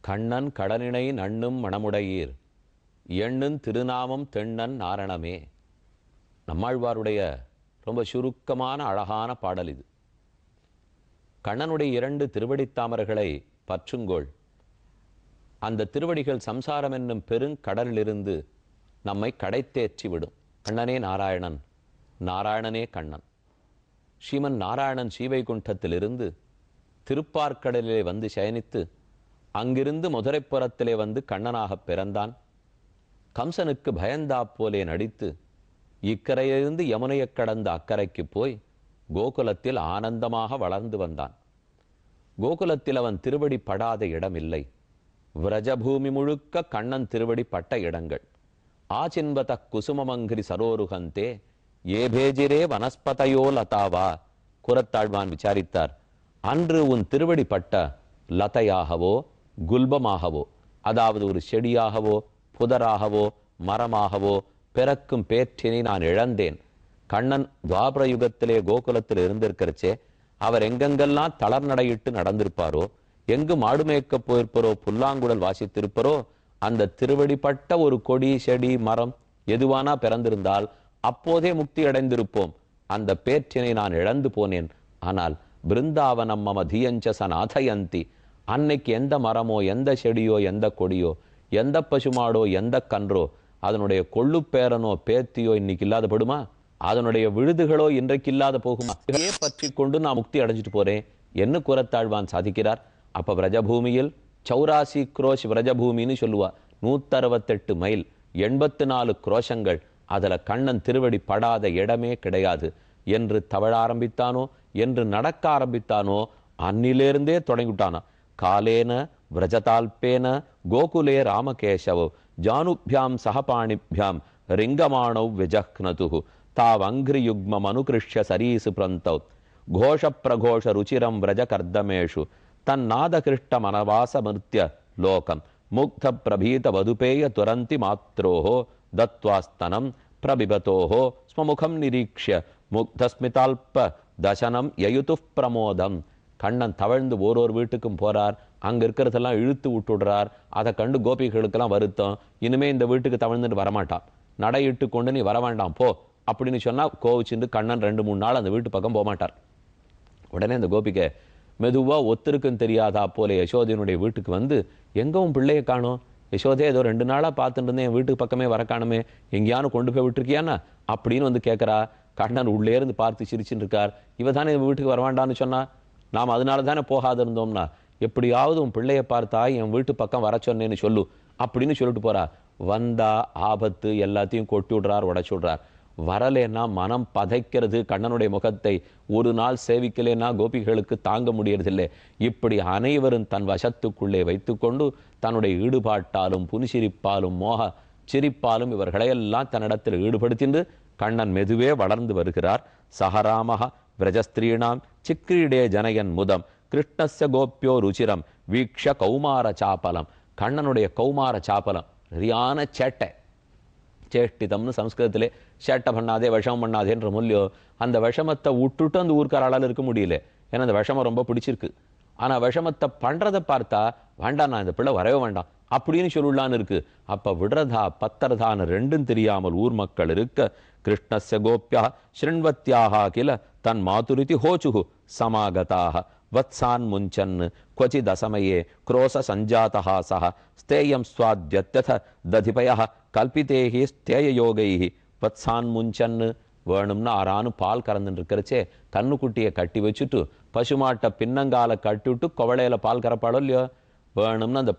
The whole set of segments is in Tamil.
கண்ணன் கடனினை நண்ணும் மணமுடையீர் எண்ணுந் திருநாமம் தெண்ணன் நாரணமே. நம்மாழ்வாருடைய ரொம்ப சுருக்கமான அழகான பாடல் இது. கண்ணனுடைய 2 திருவடித்தாமர்களை பற்றுங்கோள். அந்த திருவடிகள் சம்சாரம் என்னும் பெருங்கடலிலிருந்து நம்மை கடைத்தேற்றிவிடும். கண்ணனே நாராயணன், நாராயணனே கண்ணன். ஸ்ரீமன் நாராயணன் ஸ்ரீவைகுண்டத்திலிருந்து திருப்பார்க்கடலிலே வந்து சயனித்து அங்கிருந்து மதுரைப்புறத்திலே வந்து கண்ணனாக பிறந்தான். கம்சனுக்கு பயந்தா போலே நடித்து இக்கரையிலிருந்து யமுனையை கடந்த அக்கறைக்கு போய் கோகுலத்தில் ஆனந்தமாக வளர்ந்து வந்தான். கோகுலத்தில் அவன் திருவடி படாத இடமில்லை. விரஜபூமி முழுக்க கண்ணன் திருவடி பட்ட இடங்கள். ஆச்சின்பத குசுமமங்கிரி சரோருகந்தே ஏபேஜிரே வனஸ்பதையோ லதாவா. குரத்தாழ்வான் விசாரித்தார், அன்று உன் திருவடி பட்ட லதையாகவோ குல்பமாகவோ, அதாவது ஒரு செடியாகவோ புதராகவோ மரமாகவோ பிறக்கும் பேற்றினை நான் இழந்தேன். கண்ணன் துவாபர யுகத்திலே கோகுலத்தில் இருந்திருக்கிறச்சே அவர் எங்கெங்கெல்லாம் தளர் நடையிட்டு நடந்திருப்பாரோ, எங்கு மாடு மேய்க்கப் போயிருப்பாரோ, புல்லாங்குழல் வாசித்திருப்பாரோ, அந்த திருவடிப்பட்ட ஒரு கொடி செடி மரம் எதுவானா பிறந்திருந்தால் அப்போதே முக்தி அடைந்திருப்போம். அந்த பேற்றினை நான் இழந்து போனேன். ஆனால் பிருந்தாவனம் மம தீயஞ்ச சநாதயந்தி. அன்னைக்கு எந்த மரமோ எந்த செடியோ எந்த கொடியோ எந்த பசுமாடோ எந்த கன்றோ அதனுடைய கொள்ளு பேரனோ பேத்தியோ இன்னைக்கு இல்லாத படுமா? அதனுடைய விழுதுகளோ இன்றைக்கு இல்லாத போகுமா? பற்றி கொண்டு நான் முக்தி அடைஞ்சிட்டு போறேன் என்ன குரத்தாழ்வான் சாதிக்கிறார். அப்ப விரஜபூமியில் 84 குரோஷ் விரஜபூமின்னு சொல்லுவா. 168 மைல் 84 குரோஷங்கள். அதுல கண்ணன் திருவடி படாத இடமே கிடையாது என்று தவழ ஆரம்பித்தானோ, என்று நடக்க ஆரம்பித்தானோ, அன்னிலிருந்தே தொடங்கிட்டானா. காலேன விரஜதால்பேன கோகுலே ராமகேசவோ ஜானுபியாம் சகபாணிபியாம் ரிங்கமாணவ் விஜக்னதுஹு தாவங்கிரி யுக்மம் அனுகிருஷ்ய சரீசு பிரந்தௌ கோஷ பிரகோஷ ருச்சிரம் விரஜ கர்தமேஷு தன்னாதகிருஷ்ட மனவாசமிருத்ய லோகம் முக்த பிரபீத வதுபேய துரந்தி மாத்ரோஹோ தத்வாஸ்தனம் பிரபிபதோஹோ ஸ்மமுகம் நிரீக்ஷ்ய முக்தஸ்மிதால்ப தசனம் யயுது பிரமோதம். கண்ணன் தவழ்ந்து ஓரோரு வீட்டுக்கும் போறார். அங்க இருக்கிறதெல்லாம் இழுத்து விட்டுடுறார். அதை கண்டு கோபிகளுக்கெல்லாம் வருத்தம். இனிமே இந்த வீட்டுக்கு தவழ்ந்துட்டு வரமாட்டான். நடையிட்டு கொண்டு நீ வரவேண்டாம் போ அப்படின்னு சொன்னா கோவிச்சுட்டு கண்ணன் 2-3 நாள் அந்த வீட்டு பக்கம் போகமாட்டார். உடனே அந்த கோபிகை மெதுவா ஒத்திருக்கும் தெரியாதா போல யசோதையினுடைய வீட்டுக்கு வந்து, எங்கவும் பிள்ளையை காணும், யசோதே ஏதோ 2 நாளா பார்த்துட்டு இருந்தேன், என் வீட்டுக்கு பக்கமே வர காணுமே, எங்கேயானு கொண்டு போய் விட்டுருக்கியானா அப்படின்னு வந்து கேட்கறா. கண்ணன் உள்ளே இருந்து பார்த்து சிரிச்சுட்டு இருக்கார். இவ தானே வீட்டுக்கு வரவேண்டான்னு சொன்னா, நாம் அதனால தானே போகாது இருந்தோம்னா, எப்படியாவது உன் பிள்ளைய பார்த்தா என் வீட்டு பக்கம் வர சொன்னேன்னு சொல்லு அப்படின்னு சொல்லிட்டு போறா. வந்தா ஆபத்து எல்லாத்தையும் கொட்டி விடுறார், உடைச்சு விடுறார். வரலேன்னா மனம் பதைக்கிறது. கண்ணனுடைய முகத்தை ஒரு நாள் சேவிக்கலேன்னா கோபிகளுக்கு தாங்க முடியறதில்லை. இப்படி அனைவரும் தன் வசத்துக்குள்ளே வைத்துக்கொண்டு தன்னுடைய ஈடுபாட்டாலும் புனிசிரிப்பாலும் மோக சிரிப்பாலும் இவர்களையெல்லாம் தன்னிடத்தில் ஈடுபடுத்திண்டு கண்ணன் மெதுவே வளர்ந்து வருகிறார். சஹராமஹ விரஜஸ்திரீணாம் சிக்ரீடே ஜனயன் முதம் கிருஷ்ணஸ்ய கோப்யோ ருச்சிரம் வீக்ஷ கௌமார சாப்பலம். கண்ணனுடைய கௌமார சாப்பலம் சரியான சேட்டை. சேஷ்டிதம்னு சம்ஸ்கிருதத்திலே சேட்டை பண்ணாதே விஷமம் பண்ணாதேன்ற மூல்யோ. அந்த விஷமத்தை விட்டுட்டு அந்த ஊர்க்காரால் இருக்க முடியல. ஏன்னா அந்த விஷமம் ரொம்ப பிடிச்சிருக்கு. ஆனா விஷமத்தை பண்றதை பார்த்தா வேண்டாம், நான் இந்த பிள்ளை வரவே வேண்டாம் அப்படின்னு சொல்லலான்னு இருக்கு. அப்ப விடுறதா பத்திரதான்னு 2ம் தெரியாமல் ஊர் மக்கள் இருக்க, கிருஷ்ணஸ்ய கோப்யா ஸ்ருண்வத்யாக கில தன் மாதுரிதி ஹோச்சுகு சமாகதாக வத்சான் முஞ்சன் क्वचि दसमये क्रोश संजातः सह स्तेयं स्वाद्यत्यथ दधिपयः कल्पितेः स्तेययोगैः वत्सान् मुञ्चन्. வேணும்னா ஆறானு பால் கறந்துட்டு இருக்கிறச்சே கண்ணுக்குட்டியை கட்டி வச்சுட்டு பசுமாட்டை பின்னங்கால கட்டிவிட்டு கொவளையில பால் கறப்பாளோ இல்லையோ, வேணும்னா அந்த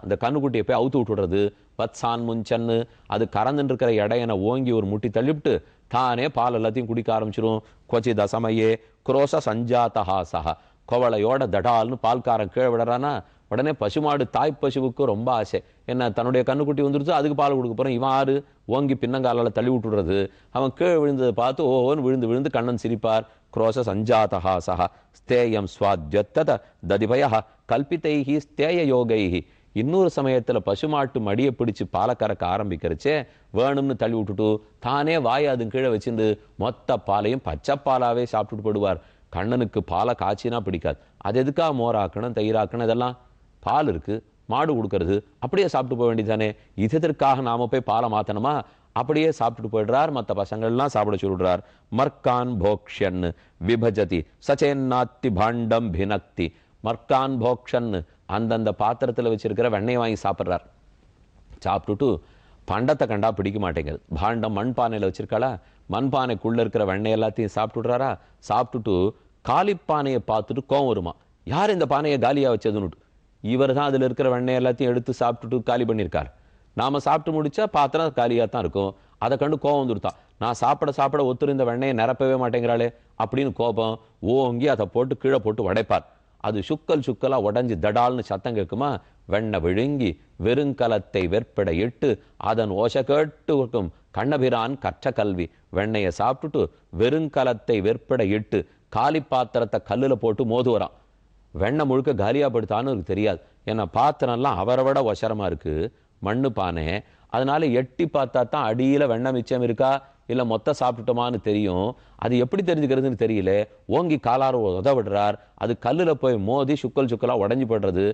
அந்த கண்ணுக்குட்டியை போய் அவுத்து விட்டுடுறது. வத்சான் முஞ்சன்னு அது கறந்துட்டு இருக்கிற இடையனை ஓங்கி ஒரு முட்டி தள்ளிவிட்டு தானே பால் எல்லாத்தையும் குடிக்க ஆரம்பிச்சிடும். கொச்சி தசமையே குரோச சஞ்சாத்தஹா சஹா. கோவளையோட தடால்னு பால்காரன் கீழே விடுறானா, உடனே பசுமாடு தாய் பசுவுக்கு ரொம்ப ஆசை. என்ன தன்னுடைய கண்ணுக்குட்டி வந்துருச்சு, அதுக்கு பால் கொடுக்க போறேன். இவன் ஆறு ஓங்கி பின்னங்காலால் தள்ளி விட்டுடுறது. அவன் கீழே விழுந்ததை பார்த்து ஓன்னு விழுந்து விழுந்து கண்ணன் சிரிப்பார். குரோச சஞ்சாத்தஹா சஹா ஸ்தேயம் ஸ்வாத்யத்தத ததிபய கல்பிதைஹி ஸ்தேய யோகைஹி. இன்னொரு சமயத்துல பசுமாட்டு மடியை பிடிச்சு பாலை கறக்க ஆரம்பிக்கிறச்சே வேணும்னு தள்ளி விட்டுட்டு தானே வாயை அது கீழே வச்சுட்டு மொத்த பாலையும் பச்சை பாலாவே சாப்பிட்டுட்டு போடுவார். கண்ணனுக்கு பாலை காய்ச்சினா பிடிக்காது. அது எதுக்காக மோராக்கணும் தயிராக்கணும்? இதெல்லாம் பால் இருக்கு, மாடு கொடுக்கறது, அப்படியே சாப்பிட்டு போக வேண்டியதானே, இதற்காக நாம போய் பாலை மாத்தணுமா? அப்படியே சாப்பிட்டுட்டு போயிடுறார். மற்ற பசங்கள்லாம் சாப்பிட சொல்றார். மர்கான் போக்ஷன் விபஜதி சச்சேன்னாத்தி பாண்டம் பினக்தி. மர்கான் போக்ஷன் அந்தந்த பாத்திரத்தில் வச்சிருக்கிற வெண்ணெய் வாங்கி சாப்பிட்றார். சாப்பிட்டுட்டு பண்டத்தை கண்டா பிடிக்க மாட்டேங்குது. பாண்டம் மண்பானையில் வச்சிருக்காளா, மண்பானைக்குள்ள இருக்கிற வெண்ணெய் எல்லாத்தையும் சாப்பிட்டுடுறாரா. சாப்பிட்டுட்டு காலிப்பானையை பார்த்துட்டு கோவம் வருமா, யார் இந்த பானையை காலியா வச்சதுன்னுட்டு. இவர் தான் அதில் இருக்கிற வெண்ணெய் எல்லாத்தையும் எடுத்து சாப்பிட்டுட்டு காலி பண்ணியிருக்கார். நாம சாப்பிட்டு முடிச்சா பாத்திரம் காலியாக தான் இருக்கும். அதை கண்டு கோபம் வந்துருத்தான். நான் சாப்பிட ஒத்துரு இந்த வெண்ணெயை நிரப்பவே மாட்டேங்கிறாளே அப்படின்னு கோபம் ஓங்கி அதை போட்டு கீழே போட்டு உடைப்பார். அது சுக்கலா உடஞ்சி தடால்னு சத்தம் கேட்குமா. வெண்ணெய் விழுங்கி வெறுங்கலத்தை வெற்பட இட்டு அதன் ஓசை கேட்டு கண்ணபிரான் கற்ற கல்வி. வெண்ணெயை சாப்பிட்டுட்டு வெறுங்கலத்தை வெற்பட இட்டு காலி பாத்திரத்தை கல்லுல போட்டு மோதுவரான். வெண்ணெய் முழுக்க காலியா படுத்தான்னு எனக்கு தெரியாது. ஏன்னா பாத்திரம்லாம் அவரை விட ஒசரமா இருக்கு, மண்ணு பானை. அதனால எட்டி பார்த்தா தான் அடியில வெண்ணெய் மிச்சம் இருக்கா இல்ல மொத்த சாப்பிட்டுட்டோமான்னு தெரியும். அது எப்படி தெரிஞ்சுக்கிறதுன்னு தெரியல. ஓங்கி காலார உதவிடுறார். அது கல்லுல போய் மோதி சுக்கலா உடஞ்சி போடுறது.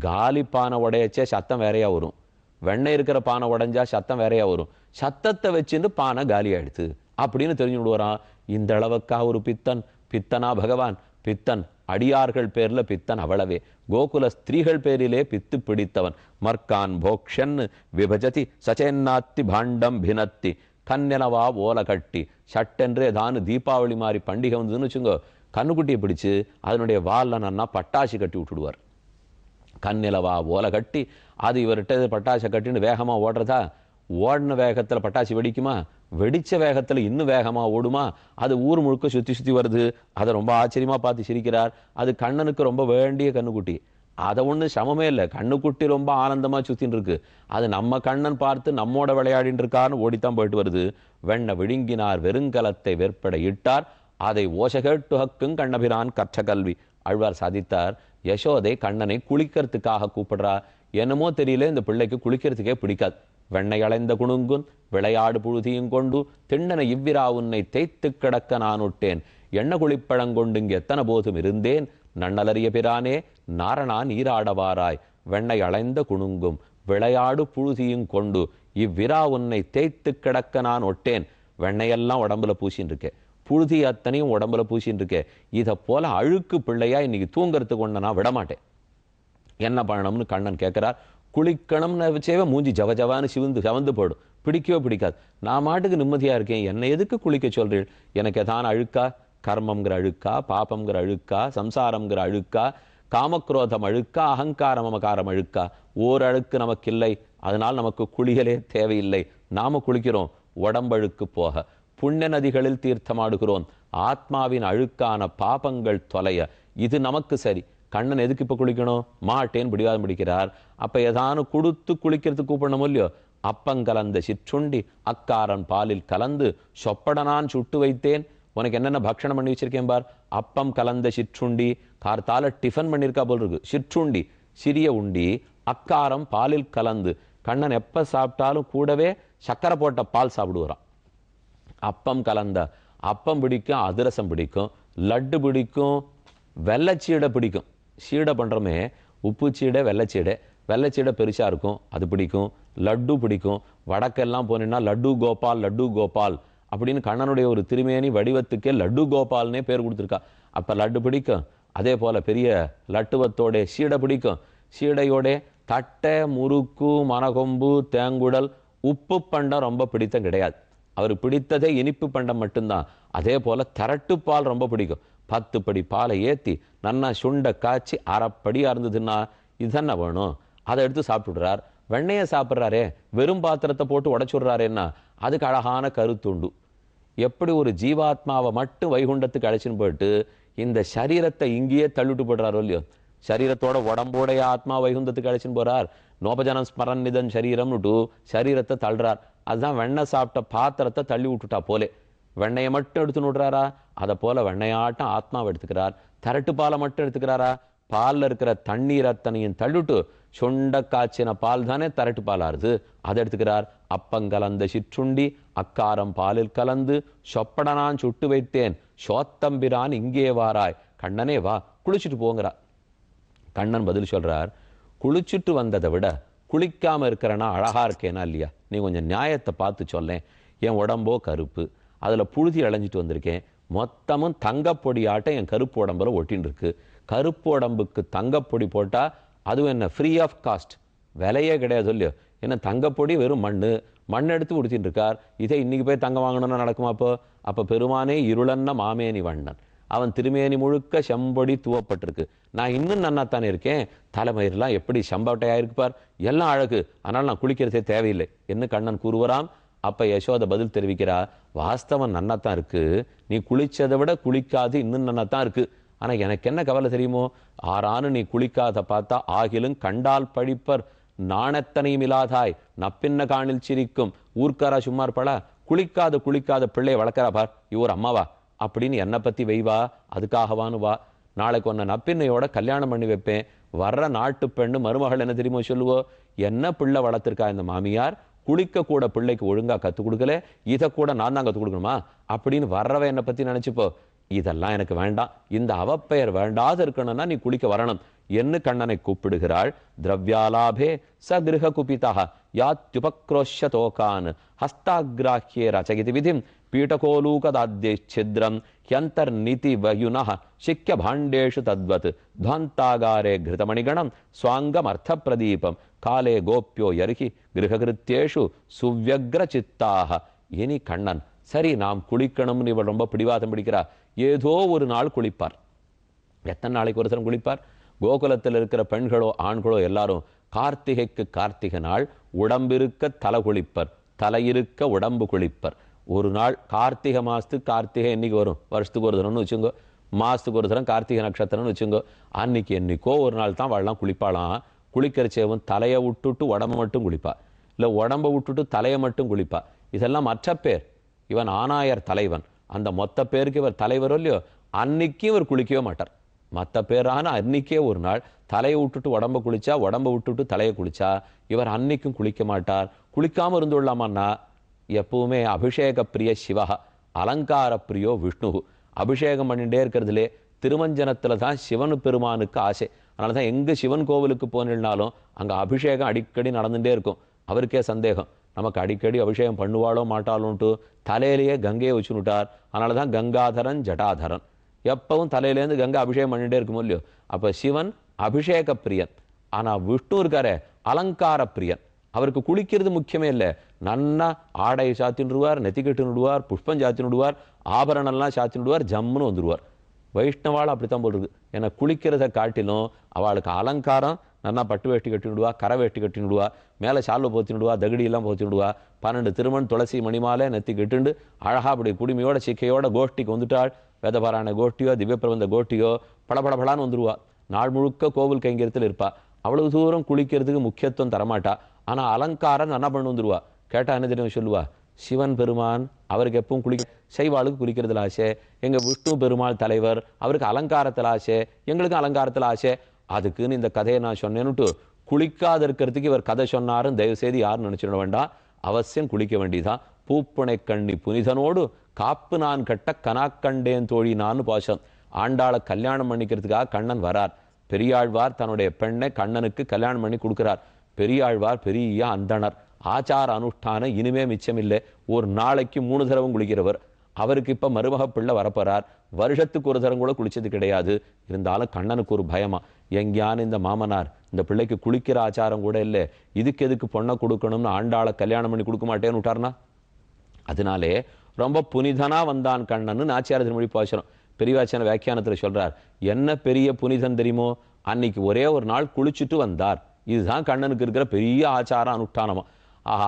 காலி பானை உடையச்சே சத்தம் வேறையா வரும், வெண்ணெய் இருக்கிற பானை உடைஞ்சா சத்தம் வேறையா வரும். சத்தத்தை வச்சுட்டு பானை காலி ஆயிடுது அப்படின்னு தெரிஞ்சு விடுவாரான். இந்த அளவுக்கா ஒரு பித்தனா பகவான்? பித்தன் அடியார்கள் பேர்ல பித்தன் அவ்வளவே. கோகுல ஸ்திரீகள் பேரிலே பித்து பிடித்தவன். மர்கான் போக்ஷன் விபஜதி சச்சேன்னாத்தி பாண்டம் பினத்தி. கண்ணெனவா ஓலை கட்டி சட்டென்று ஏதானு தீபாவளி மாதிரி பண்டிகை வந்ததுன்னு வச்சுங்கோ, கண்ணுக்குட்டியை பிடிச்சு அதனுடைய வால்ல நன்னா பட்டாசு கட்டி விட்டுடுவார். கண்ணிலவா ஓலை கட்டி அது இவர்கிட்ட பட்டாசை கட்டின்னு வேகமா ஓடுறதா? ஓடின வேகத்துல பட்டாசு வெடிக்குமா? வெடிச்ச வேகத்துல இன்னும் வேகமா ஓடுமா? அது ஊர் முழுக்க சுத்தி வருது. அதை ரொம்ப ஆச்சரியமா பார்த்து சிரிக்கிறார். அது கண்ணனுக்கு ரொம்ப வேண்டிய கண்ணுக்குட்டி. அதை ஒண்ணு சமமே இல்லை. கண்ணுக்குட்டி ரொம்ப ஆனந்தமா சுத்தின்னு இருக்கு. அது நம்ம கண்ணன் பார்த்து நம்மோட விளையாடின்னு இருக்கான்னு ஓடித்தான் போயிட்டு வருது. வெண்ணெய் விழுங்கினார் வெறுங்கலத்தை வெற்பட இட்டார் அதை ஓசகேட்டு ஹக்குங் கண்ணபிரான் கற்ற கல்வி. ஆழ்வார் சாதித்தார். யசோதை கண்ணனை குளிக்கிறதுக்காக கூப்பிடுறா. என்னமோ தெரியல, இந்த பிள்ளைக்கு குளிக்கிறதுக்கே பிடிக்காது. வெண்ணெய் அளைந்த குணுங்குன் விளையாடு புழுதியும் கொண்டு திண்ணனை இவ்விரா உன்னை தேய்த்து கிடக்க நான் உட்டேன். எண்ணெய் குளிப்பழங்கொண்டு இங்கு எத்தனை போதும் இருந்தேன். நன்னலறிய பிரானே நாரணா நீராடவாராய். வெண்ணெய் அளைந்த குணுங்கும் விளையாடு புழுதியும் கொண்டு இவ்விரா உன்னை தேய்த்து கிடக்க நான் ஒட்டேன். வெண்ணையெல்லாம் உடம்புல பூசின்னு இருக்கேன், புழுதி அத்தனையும் உடம்புல பூசின்னு இருக்கேன். இதை போல அழுக்கு பிள்ளையா இன்னைக்கு தூங்கறதுக்கு ஒண்ணு நான் விடமாட்டேன். என்ன பண்ணணும்னு கண்ணன் கேட்கிறார். குளிக்கணும்னு வச்சேவே மூஞ்சி ஜவஜவான்னு செவந்து போடும், பிடிக்கவே பிடிக்காது. நான் மாட்டுக்கு நிம்மதியா இருக்கேன், என்னை எதுக்கு குளிக்க சொல்றீள்? எனக்கு எதான அழுக்கா? கர்மம்ங்கிற அழுக்கா, பாபம்ங்கிற அழுக்கா, சம்சாரம்ங்கிற அழுக்கா, காமக்ரோதம் அழுக்கா, அகங்காரம் மமகாரம் அழுக்கா? ஓர் அழுக்கு நமக்கு இல்லை, அதனால் நமக்கு குளியலே தேவையில்லை. நாம குளிக்கிறோம் உடம்பழுக்கு போக, புண்ணிய நதிகளில் தீர்த்தமாடுகிறோம் ஆத்மாவின் அழுக்கான பாபங்கள் தொலைய. இது நமக்கு சரி. கண்ணன் எதுக்கு இப்ப குளிக்கணும்? மாட்டேன்னு பிடிவாதம் பிடிக்கிறார். அப்ப ஏதானு கொடுத்து குளிக்கிறதுக்கு கூப்பிடணும் இல்லையோ? அப்பங்கலந்த சிற்றுண்டி அக்காரன் பாலில் கலந்து சொப்படனான் சுட்டு வைத்தேன். உனக்கு என்னென்ன பக்ஷணம் பண்ணி வச்சிருக்கேன் பார். அப்பம் கலந்த சிற்றுண்டி, கார்த்தால டிஃபன் பண்ணியிருக்கா போல் இருக்கு. சிற்றுண்டி சிறிய உண்டி, அக்காரம் பாலில் கலந்து. கண்ணன் எப்ப சாப்பிட்டாலும் கூடவே சக்கரை போட்ட பால் சாப்பிடுவாராம். அப்பம் கலந்த அப்பம் பிடிக்கும், அதிரசம் பிடிக்கும், லட்டு பிடிக்கும், வெள்ளச்சீடை பிடிக்கும். சீடை பண்றோமே, உப்பு சீடை வெள்ளச்சீடை. வெள்ளச்சீடை பெருசா இருக்கும், அது பிடிக்கும். லட்டு பிடிக்கும். வடக்கெல்லாம் போனீங்கன்னா லட்டு கோபால் லட்டு கோபால் அப்படின்னு கண்ணனுடைய ஒரு திருமேனி வடிவத்துக்கே லட்டு கோபால்னே பேர் கொடுத்துருக்கா. அப்ப லட்டு பிடிக்கும். அதே போல பெரிய லட்டுவத்தோட சீடை பிடிக்கும். சீடையோட தட்டை, முறுக்கு, மனகொம்பு, தேங்குடல், உப்பு பண்டம் ரொம்ப பிடித்தம் கிடையாது. அவர் பிடித்ததே இனிப்பு பண்டம் மட்டும்தான். அதே போல திரட்டுப்பால் ரொம்ப பிடிக்கும். 10 படி பாலை ஏத்தி நன்னா சுண்ட காய்ச்சி அரைப்படியா இருந்ததுன்னா இதுதானே வேணும். அதை எடுத்து சாப்பிட்டுடுறார். வெண்ணையை சாப்பிட்றாரே, வெறும் பாத்திரத்தை போட்டு உடைச்சுடுறாருன்னா அதுக்கு அழகான கருத்துண்டு. எப்படி ஒரு ஜீவாத்மாவை மட்டும் வைகுண்டத்துக்கு அழைச்சின்னு போயிட்டு இந்த சரீரத்தை இங்கேயே தள்ளிட்டு போடுறாரோ இல்லையோ? சரீரத்தோட உடம்போடைய ஆத்மா வைகுந்தத்துக்கு அழைச்சின்னு போறார். நோபஜனம் ஸ்மரன் நிதன் சரீரம்னுட்டு சரீரத்தை தள்ளுறார். அதுதான் வெண்ணெய் சாப்பிட்ட பாத்திரத்தை தள்ளி விட்டுட்டா போலே. வெண்ணையை மட்டும் எடுத்துன்னு விடுறாரா? அதை போல வெண்ணையாட்டம் ஆத்மாவை எடுத்துக்கிறார். திரட்டு பாலை மட்டும் எடுத்துக்கிறாரா? பால்ல இருக்கிற தண்ணீர் அத்தனையும் தள்ளிட்டு சொண்ட காய்ச்சின பால் தானே திரட்டு பாலாருது, அதை எடுத்துக்கிறார். அப்பங்கலந்த சிற்றுண்டி அக்காரம் பாலில் கலந்து சொப்படனான் சுட்டு வைத்தேன். சோத்தம்பிரான் இங்கே வாராய். கண்ணனே வா, குளிச்சுட்டு போங்கிறார். கண்ணன் பதில் சொல்றார். குளிச்சுட்டு வந்ததை விட குளிக்காமல் இருக்கிறனா அழகாக இருக்கேனா இல்லையா? நீ கொஞ்சம் நியாயத்தை பார்த்து சொல்லேன். என் உடம்போ கருப்பு, அதில் புழுதி அலைஞ்சிட்டு வந்திருக்கேன், மொத்தமும் தங்கப்பொடி ஆட்டம் என் கருப்பு உடம்புல ஒட்டின்னு இருக்கு. கருப்பு உடம்புக்கு தங்கப்பொடி போட்டால் அதுவும் என்ன ஃப்ரீ ஆஃப் காஸ்ட், விலையே கிடையாது இல்லையோ? ஏன்னா தங்கப்பொடி வெறும் மண் எடுத்து உடுத்தின்னு இருக்கார். இதே இன்னைக்கு போய் தங்கம் வாங்கணும்னா நடக்குமா? அப்போ பெருமானே இருளன்ன மாமேனி வண்ணன், அவன் திருமேனி முழுக்க செம்பொடி தூவப்பட்டிருக்கு. நான் இன்னும் நன்னாத்தானே இருக்கேன், தலைமயிரெலாம் எப்படி செம்பட்டையாயிருக்குப்பார், எல்லாம் அழகு, அதனால் நான் குளிக்கிறதே தேவையில்லை என்று கண்ணன் கூறுவராம். அப்போ யசோதை பதில் தெரிவிக்கிறா, வாஸ்தவம் நன்னாத்தான் இருக்கு, நீ குளிச்சதை விட குளிக்காது இன்னும் நன்னாத்தான் இருக்கு. ஆனால் எனக்கு என்ன கவலை தெரியுமோ, ஆறானு நீ குளிக்காத பார்த்தா ஆகிலும் கண்டால் பழிப்பர் நாணத்தனையும் இல்லாதாய் நப்பின்ன காணில் சிரிக்கும் ஊர்க்காரா சும்மா இருப்பாளா? குளிக்காத பிள்ளையை வளர்க்கறா பார், இவர் அம்மாவா அப்படின்னு என்னை பற்றி வெய்வா, அதுக்காகவானு வா, நாளைக்கு ஒன்று நப்பின்னையோட கல்யாணம் பண்ணி வைப்பேன். வர்ற நாட்டு பெண்ணு மருமகள் என்ன தெரியுமோ சொல்லுவோ, என்ன பிள்ளை வளர்த்துருக்கா இந்த மாமியார், குளிக்க கூட பிள்ளைக்கு ஒழுங்கா கற்றுக் கொடுக்கல, இதை கூட நான் தான் கற்றுக் கொடுக்கணுமா அப்படின்னு வர்றவ என்னை பற்றி நினச்சிப்போ. இதெல்லாம் எனக்கு வேண்டாம், இந்த அவப்பெயர் வேண்டாத இருக்கணும்னா நீ குளிக்க வரணும் என்று கண்ணனை கூப்பிடுகிறாள். திரவியாலாபே சகிருஹ குபிதா யாத்யுபக்ரோஷ்ய தோகான் ஹஸ்தாகிராஹ்யே ரச்சகிதி விதிம் பீட்டகோலூகதாத்யே சித்ரம் ஹ்யந்தர் நிதி வயுனஹ சிக்ய பாண்டேஷு தத்வத் துவந்தாகாரே கிருதமணிகணம் ஸ்வாங்கம் அர்த்த பிரதீபம் காலே கோப்யோ யர்ஹி கிரககிருத்தியேஷு சுவ்யக்ர சித்தாக. இனி கண்ணன் சரி நாம் குளிக்கணும்னு இவள் ரொம்ப பிடிவாதம் பிடிக்கிறா. ஏதோ ஒரு நாள் குளிப்பார். எத்தனை நாளைக்கு ஒரு தரம் குளிப்பார்? கோகுலத்தில் இருக்கிற பெண்களோ ஆண்களோ எல்லாரும் கார்த்திகைக்கு கார்த்திகை நாள் உடம்பிருக்க தலை குளிப்பர், தலையிருக்க உடம்பு குளிப்பர். ஒரு நாள் கார்த்திகை மாதத்துக்கு கார்த்திகை என்னைக்கு வரும், வருஷத்துக்கு ஒரு தரம்னு வச்சுங்கோ, மாதத்துக்கு ஒரு தரம் கார்த்திகை நட்சத்திரம்னு வச்சுங்கோ, அன்னைக்கு என்னைக்கோ ஒரு நாள் தான் வாழலாம் குளிப்பாளாம். குளிக்கிறச்சேவன் தலையை விட்டுட்டு உடம்பை மட்டும் குளிப்பா, இல்லை உடம்பை விட்டுட்டு தலையை மட்டும் குளிப்பா. இதெல்லாம் மற்ற பேர். இவன் ஆனாயர் தலைவன், அந்த மொத்த பேருக்கு இவர் தலைவரோ இல்லையோ, அன்னைக்கு இவர் குளிக்கவே மாட்டார். மற்ற பேரான அன்னைக்கே ஒரு நாள் தலையை விட்டுட்டு உடம்பை குளிச்சா, உடம்பை விட்டுட்டு தலையை குளிச்சா, இவர் அன்னைக்கும் குளிக்க மாட்டார். குளிக்காமல் இருந்துள்ளாமான்னா எப்பவுமே அபிஷேக பிரிய சிவா அலங்கார பிரியோ விஷ்ணு. அபிஷேகம் பண்ணிகிட்டே இருக்கிறதுலே திருமஞ்சனத்தில் தான் சிவனு பெருமானுக்கு ஆசை. அதனால தான் எங்கே சிவன் கோவிலுக்கு போனாலும் அங்கே அபிஷேகம் அடிக்கடி நடந்துகிட்டே இருக்கும். அவருக்கே சந்தேகம், நமக்கு அடிக்கடி அபிஷேகம் பண்ணுவாளோ மாட்டாளோன்ட்டு தலையிலேயே கங்கையை வச்சுனுட்டார். அதனால தான் கங்காதரன் ஜடாதரன், எப்பவும் தலையிலேருந்து கங்கை அபிஷேகம் பண்ணிகிட்டே இருக்குமோ இல்லையோ. அப்போ சிவன் அபிஷேக பிரியன், ஆனால் விஷ்ணு இருக்காரே அலங்கார பிரியன். அவருக்கு குளிக்கிறது முக்கியமே இல்லை, நன்னா ஆடை சாத்தின்னுடுவார், நெத்திக்கட்டு விடுவார், புஷ்பம் சாத்தின்னு விடுவார், ஆபரணம்லாம் சாத்தின்னு விடுவார், ஜம்முன்னு வந்துடுவார். வைஷ்ணவாள் அப்படித்தான் போடுறது. ஏன்னா குளிக்கிறத காட்டிலும் அவளுக்கு அலங்காரம், நன்னா பட்டு வேஷ்டி கட்டிவிடுவா, கரை வேஷ்டி கட்டிவிடுவா, மேலே சால்வை போத்தினுடுவா, தகுடியெல்லாம் போத்தினுடுவா, 12 திருமண் துளசி மணிமாலை நெத்தி கட்டுண்டு அழகா அப்படி குடுமையோட சிக்கையோட கோஷ்டிக்கு வந்துட்டாள். வேதபாராயண கோஷ்டியோ திவ்ய பிரபந்த கோஷ்டியோ படபடபடான்னு வந்துடுவா. நாள் முழுக்க கோவில் கைங்கரியத்தில் இருப்பா. அவ்வளவு தூரம் குளிக்கிறதுக்கு முக்கியத்துவம் தரமாட்டா. ஆனால் அலங்காரம் நன்னா பண்ணு வந்துடுவா. கேட்டால் என்ன தெரியும் சொல்லுவா, சிவன் பெருமான் அவருக்கு எப்பவும் செய்வாளுக்கு குளிக்கிறதுல ஆசை, எங்கள் விஷ்ணு பெருமாள் தலைவர் அவருக்கு அலங்காரத்தில் ஆசை, எங்களுக்கும் அலங்காரத்தில் ஆசை. அதுக்குன்னு இந்த கதையை நான் சொன்னேன்னுட்டு குளிக்காத இருக்கிறதுக்கு இவர் கதை சொன்னாரும் தயவுசெய்து யாரும் நினச்சிட வேண்டாம். அவசியம் குளிக்க வேண்டியதான். பூப்புனை கண்ணி புனிதனோடு காப்பு நான் கட்ட கனாக்கண்டேன் தோழி நான் பாசம். ஆண்டாளை கல்யாணம் பண்ணிக்கிறதுக்காக கண்ணன் வரார். பெரியாழ்வார் தன்னுடைய பெண்ணை கண்ணனுக்கு கல்யாணம் பண்ணி கொடுக்கிறார். பெரியாழ்வார் பெரிய அந்தணர், ஆச்சார அனுஷ்டானம் இனிமே மிச்சமில்லை. ஒரு நாளைக்கு 3 தடவை குளிக்கிறவர். அவருக்கு இப்போ மருமக பிள்ளை வரப்போறார். வருஷத்துக்கு ஒரு தரம் கூட குளிச்சது கிடையாது. இருந்தாலும் கண்ணனுக்கு ஒரு பயமா, எங்கேயான இந்த மாமனார் இந்த பிள்ளைக்கு குளிக்கிற ஆச்சாரம் கூட இல்லை, இதுக்கு எதுக்கு பொண்ணை கொடுக்கணும்னு ஆண்டாளை கல்யாணம் பண்ணி கொடுக்க மாட்டேன்னு விட்டார்னா. அதனாலே ரொம்ப புனிதனா வந்தான் கண்ணன்னு நாச்சியார் திருமொழி பாசுரம் பெரியவாச்சன வியாக்கியானத்தில் சொல்றார். என்ன பெரிய புனிதன் தெரியுமோ, அன்னைக்கு ஒரே ஒரு நாள் குளிச்சுட்டு வந்தார். இதுதான் கண்ணனுக்கு இருக்கிற பெரிய ஆச்சார அனுஷ்டானமா.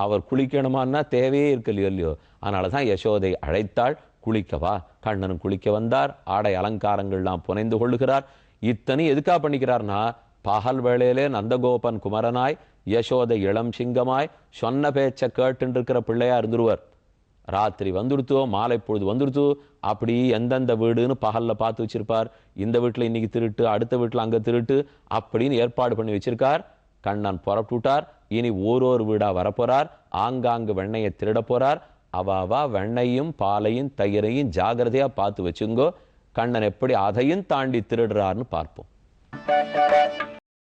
அவர் குளிக்கணுமான்னா தேவையே இருக்கலையோ இல்லையோ. அதனால தான் யசோதை அழைத்தாள், குளிக்கவா. கண்ணனும் குளிக்க வந்தார். ஆடை அலங்காரங்கள்லாம் புனைந்து கொள்ளுகிறார். இத்தனை எதுக்காக பண்ணிக்கிறார்னா, பகல் வேளையிலே நந்தகோபன் குமரனாய், யசோதை இளம் சிங்கமாய் சொன்ன பேச்சை கேட்டுன்னு இருக்கிற பிள்ளையா இருந்துருவர். ராத்திரி வந்துடுத்தோ, மாலை பொழுது வந்துடுத்தோ, அப்படி எந்தெந்த வீடுன்னு பகலில் பார்த்து வச்சிருப்பார். இந்த வீட்டில் இன்னைக்கு திருட்டு, அடுத்த வீட்டில் அங்கே திருட்டு அப்படின்னு ஏற்பாடு பண்ணி வச்சிருக்கார். கண்ணன் புறப்பட்டுட்டார். இனி ஓரொரு வீடா வரப்போறார். ஆங்காங்கு வெண்ணையை திருட போறார். அவாவா வெண்ணையும் பாலையும் தயிரையும் ஜாகிரதையா பார்த்து வச்சுங்கோ. கண்ணன் எப்படி அதையும் தாண்டி திருடுறாருன்னு பார்ப்போம்.